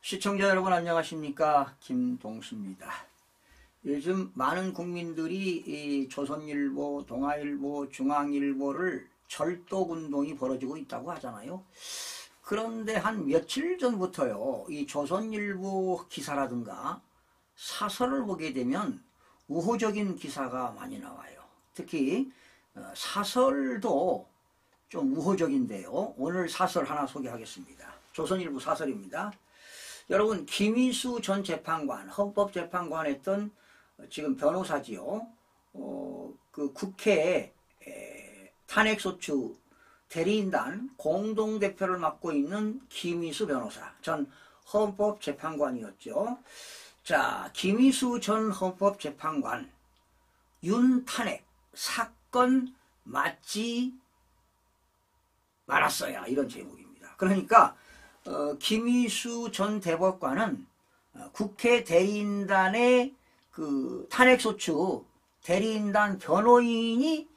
시청자 여러분 안녕하십니까, 김동수입니다. 요즘 많은 국민들이 이 조선일보, 동아일보, 중앙일보를 절독운동이 벌어지고 있다고 하잖아요. 그런데 한 며칠 전부터요, 이 조선일보 기사라든가 사설을 보게 되면 우호적인 기사가 많이 나와요. 특히 사설도 좀 우호적인데요. 오늘 사설 하나 소개하겠습니다. 조선일보 사설입니다. 여러분, 김희수 전 재판관, 헌법재판관 했던 지금 변호사지요. 그 국회에 탄핵소추 대리인단 공동대표를 맡고 있는 김희수 변호사, 전 헌법재판관이었죠. 자, 김희수 전 헌법재판관 윤탄핵 사건 맞지 말았어야, 이런 제목입니다. 그러니까 김희수 전 대법관은 국회 대리인단의 그 탄핵소추 대리인단 변호인이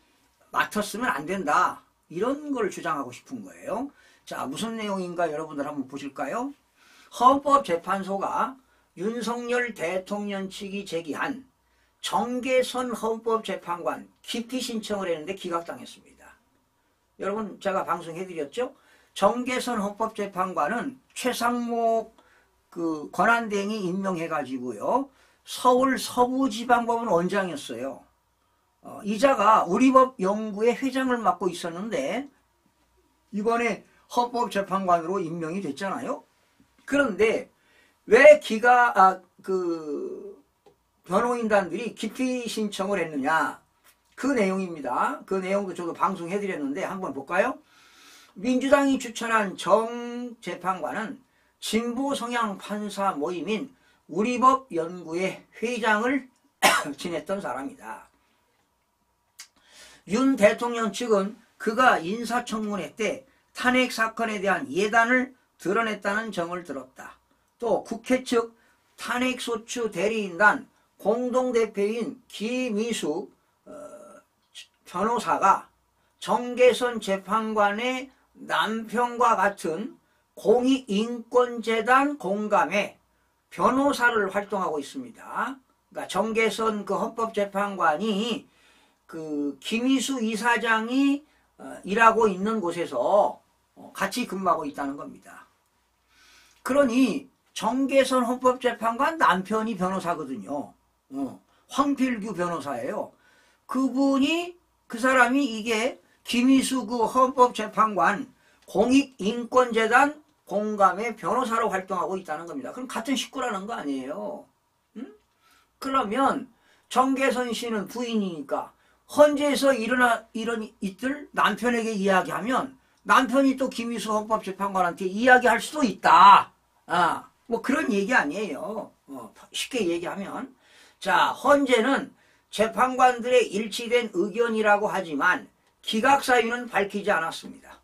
맡았으면 안 된다, 이런 걸 주장하고 싶은 거예요. 자, 무슨 내용인가 여러분들 한번 보실까요? 헌법재판소가 윤석열 대통령 측이 제기한 정계선 헌법재판관 기피 신청을 했는데 기각당했습니다. 여러분, 제가 방송해드렸죠? 정계선 헌법재판관은 최상목 그 권한대행이 임명해가지고요, 서울 서부지방법원 원장이었어요. 이자가 우리법 연구회 회장을 맡고 있었는데 이번에 헌법재판관으로 임명이 됐잖아요. 그런데 왜 변호인단들이 기피 신청을 했느냐, 그 내용입니다. 그 내용도 저도 방송해드렸는데 한번 볼까요? 민주당이 추천한 정 재판관은 진보 성향 판사 모임인 우리법 연구회 회장을 지냈던 사람이다. 윤 대통령 측은 그가 인사청문회 때 탄핵 사건에 대한 예단을 드러냈다는 정을 들었다. 또 국회 측 탄핵소추 대리인단 공동대표인 김희수 변호사가 정계선 재판관의 남편과 같은 공익인권재단 공감에 변호사를 활동하고 있습니다. 그러니까 정계선 그 헌법재판관이 그 김희수 이사장이 일하고 있는 곳에서 같이 근무하고 있다는 겁니다. 그러니 정계선 헌법재판관 남편이 변호사거든요. 황필규 변호사예요. 그 사람이 이게 김희수 그 헌법재판관 공익인권재단 공감의 변호사로 활동하고 있다는 겁니다. 그럼 같은 식구라는 거 아니에요? 응? 그러면 정계선 씨는 부인이니까 헌재에서 이런 이들 남편에게 이야기하면 남편이 또 김희수 헌법재판관한테 이야기할 수도 있다. 뭐 그런 얘기 아니에요. 쉽게 얘기하면. 자, 헌재는 재판관들의 일치된 의견이라고 하지만 기각 사유는 밝히지 않았습니다.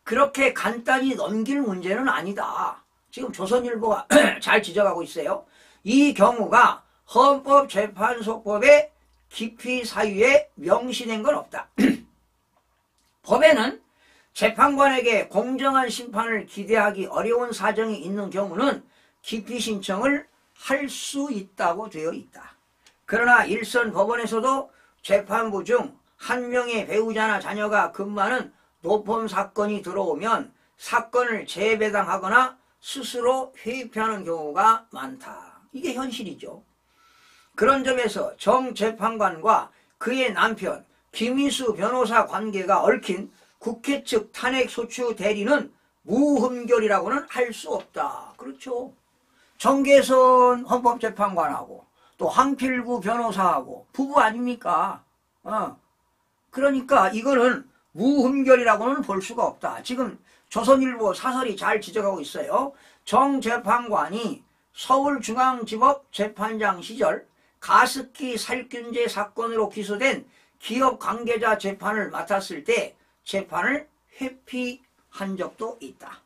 그렇게 간단히 넘길 문제는 아니다. 지금 조선일보가 잘 지적하고 있어요. 이 경우가 헌법재판소법의 기피 사유에 명시된 건 없다. 법에는 재판관에게 공정한 심판을 기대하기 어려운 사정이 있는 경우는 기피 신청을 할 수 있다고 되어 있다. 그러나 일선 법원에서도 재판부 중 한 명의 배우자나 자녀가 근무하는 노범 사건이 들어오면 사건을 재배당하거나 스스로 회피하는 경우가 많다. 이게 현실이죠. 그런 점에서 정 재판관과 그의 남편 김희수 변호사 관계가 얽힌 국회 측 탄핵소추 대리는 무흠결이라고는 할 수 없다. 그렇죠. 정계선 헌법재판관하고 또 황필구 변호사하고 부부 아닙니까? 그러니까 이거는 무흠결이라고는 볼 수가 없다. 지금 조선일보 사설이 잘 지적하고 있어요. 정 재판관이 서울중앙지법 재판장 시절 가습기 살균제 사건으로 기소된 기업 관계자 재판을 맡았을 때 재판을 회피한 적도 있다.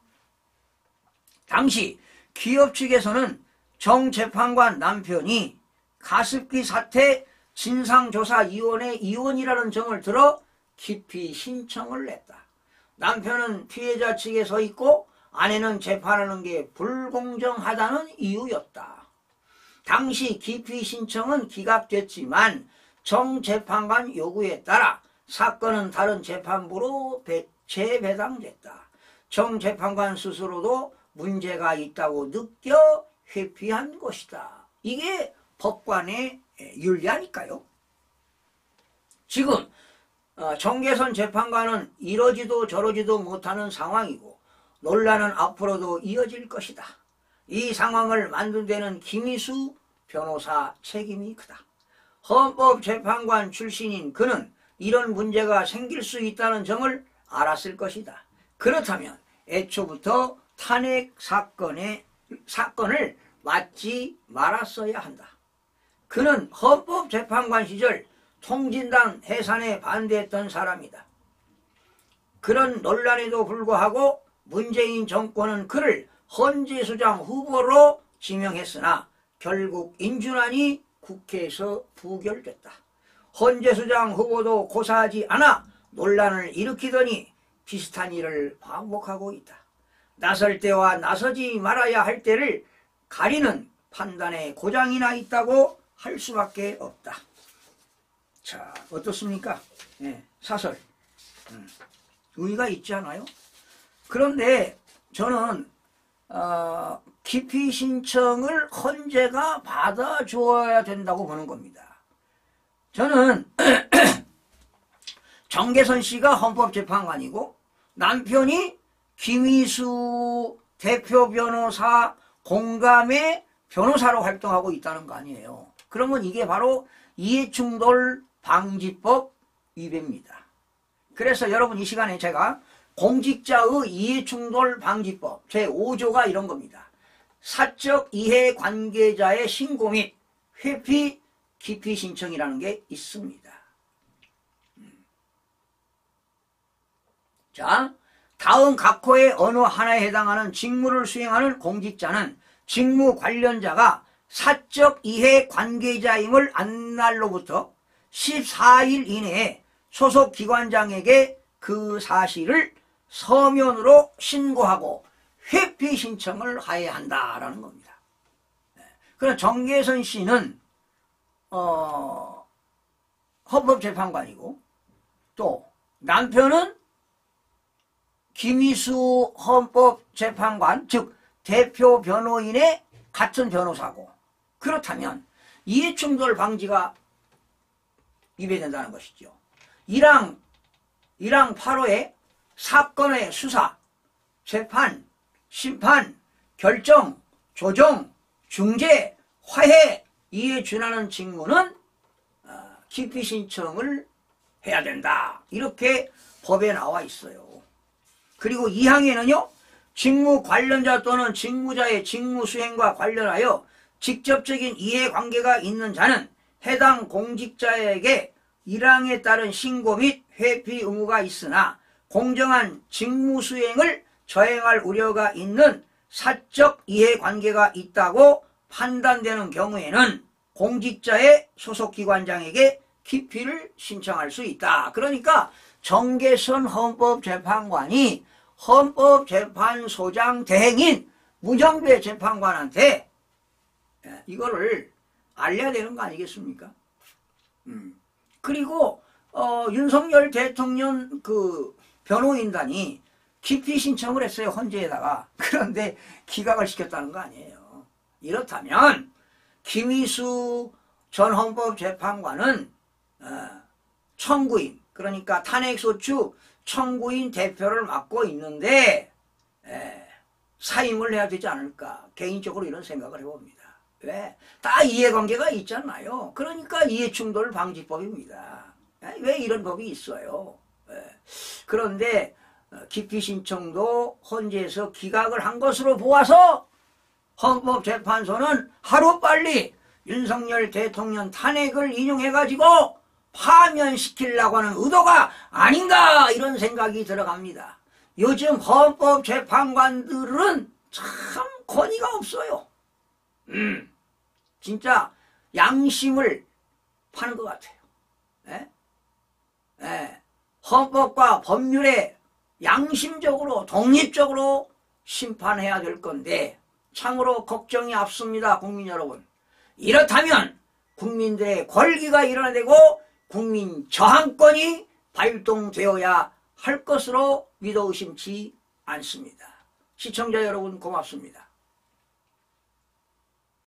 당시 기업 측에서는 정 재판관 남편이 가습기 사태 진상조사위원회 위원이라는 정을 들어 기피 신청을 냈다. 남편은 피해자 측에 서 있고 아내는 재판하는 게 불공정하다는 이유였다. 당시 기피 신청은 기각됐지만 정재판관 요구에 따라 사건은 다른 재판부로 재배당됐다. 정재판관 스스로도 문제가 있다고 느껴 회피한 것이다. 이게 법관의 윤리아닐까요? 지금 정계선 재판관은 이러지도 저러지도 못하는 상황이고 논란은 앞으로도 이어질 것이다. 이 상황을 만든 데는 김희수 변호사 책임이 크다. 헌법재판관 출신인 그는 이런 문제가 생길 수 있다는 점을 알았을 것이다. 그렇다면 애초부터 탄핵 사건을 맡지 말았어야 한다. 그는 헌법재판관 시절 통진당 해산에 반대했던 사람이다. 그런 논란에도 불구하고 문재인 정권은 그를 헌재소장 후보로 지명했으나 결국 인준안이 국회에서 부결됐다. 헌재소장 후보도 고사하지 않아 논란을 일으키더니 비슷한 일을 반복하고 있다. 나설 때와 나서지 말아야 할 때를 가리는 판단에 고장이나 있다고 할 수밖에 없다. 자, 어떻습니까? 사설 의의가 있지 않아요? 그런데 저는 기피 신청을 헌재가 받아주어야 된다고 보는 겁니다. 저는 정계선 씨가 헌법재판관이고 남편이 김희수 대표 변호사 공감의 변호사로 활동하고 있다는 거 아니에요. 그러면 이게 바로 이해충돌 방지법 위배입니다. 그래서 여러분 이 시간에 제가 공직자의 이해충돌 방지법 제5조가 이런 겁니다. 사적 이해 관계자의 신고 및 회피 기피 신청이라는 게 있습니다. 자, 다음 각호의 어느 하나에 해당하는 직무를 수행하는 공직자는 직무 관련자가 사적 이해 관계자임을 안 날로부터 14일 이내에 소속 기관장에게 그 사실을 서면으로 신고하고 회피 신청을 하여야 한다라는 겁니다. 그럼 정계선 씨는 헌법재판관이고 또 남편은 김희수 헌법재판관 즉 대표 변호인의 같은 변호사고 그렇다면 이해충돌 방지가 위배된다는 것이죠. 1항 8호에 사건의 수사, 재판, 심판, 결정, 조정, 중재, 화해 이에 준하는 직무는 기피 신청을 해야 된다. 이렇게 법에 나와 있어요. 그리고 2항에는요. 직무 관련자 또는 직무자의 직무 수행과 관련하여 직접적인 이해관계가 있는 자는 해당 공직자에게 1항에 따른 신고 및 회피 의무가 있으나 공정한 직무 수행을 저행할 우려가 있는 사적 이해관계가 있다고 판단되는 경우에는 공직자의 소속기관장에게 기피를 신청할 수 있다. 그러니까 정계선 헌법재판관이 헌법재판소장 대행인 문형배 재판관한테 이거를 알려야 되는 거 아니겠습니까? 그리고 윤석열 대통령 그 변호인단이 기피 신청을 했어요. 헌재에다가. 그런데 기각을 시켰다는 거 아니에요. 이렇다면 김희수 전 헌법재판관은 청구인 그러니까 탄핵소추 청구인 대표를 맡고 있는데 사임을 해야 되지 않을까 개인적으로 이런 생각을 해봅니다. 왜? 다 이해관계가 있잖아요. 그러니까 이해충돌 방지법입니다. 왜 이런 법이 있어요. 그런데 기피 신청도 헌재에서 기각을 한 것으로 보아서 헌법재판소는 하루빨리 윤석열 대통령 탄핵을 인용해가지고 파면시키려고 하는 의도가 아닌가 이런 생각이 들어갑니다. 요즘 헌법재판관들은 참 권위가 없어요. 진짜 양심을 파는 것 같아요. 헌법과 법률에 양심적으로 독립적으로 심판해야 될 건데 참으로 걱정이 앞섭니다. 국민 여러분. 이렇다면 국민들의 권리가 일어나되고 국민 저항권이 발동되어야 할 것으로 믿어 의심치 않습니다. 시청자 여러분 고맙습니다.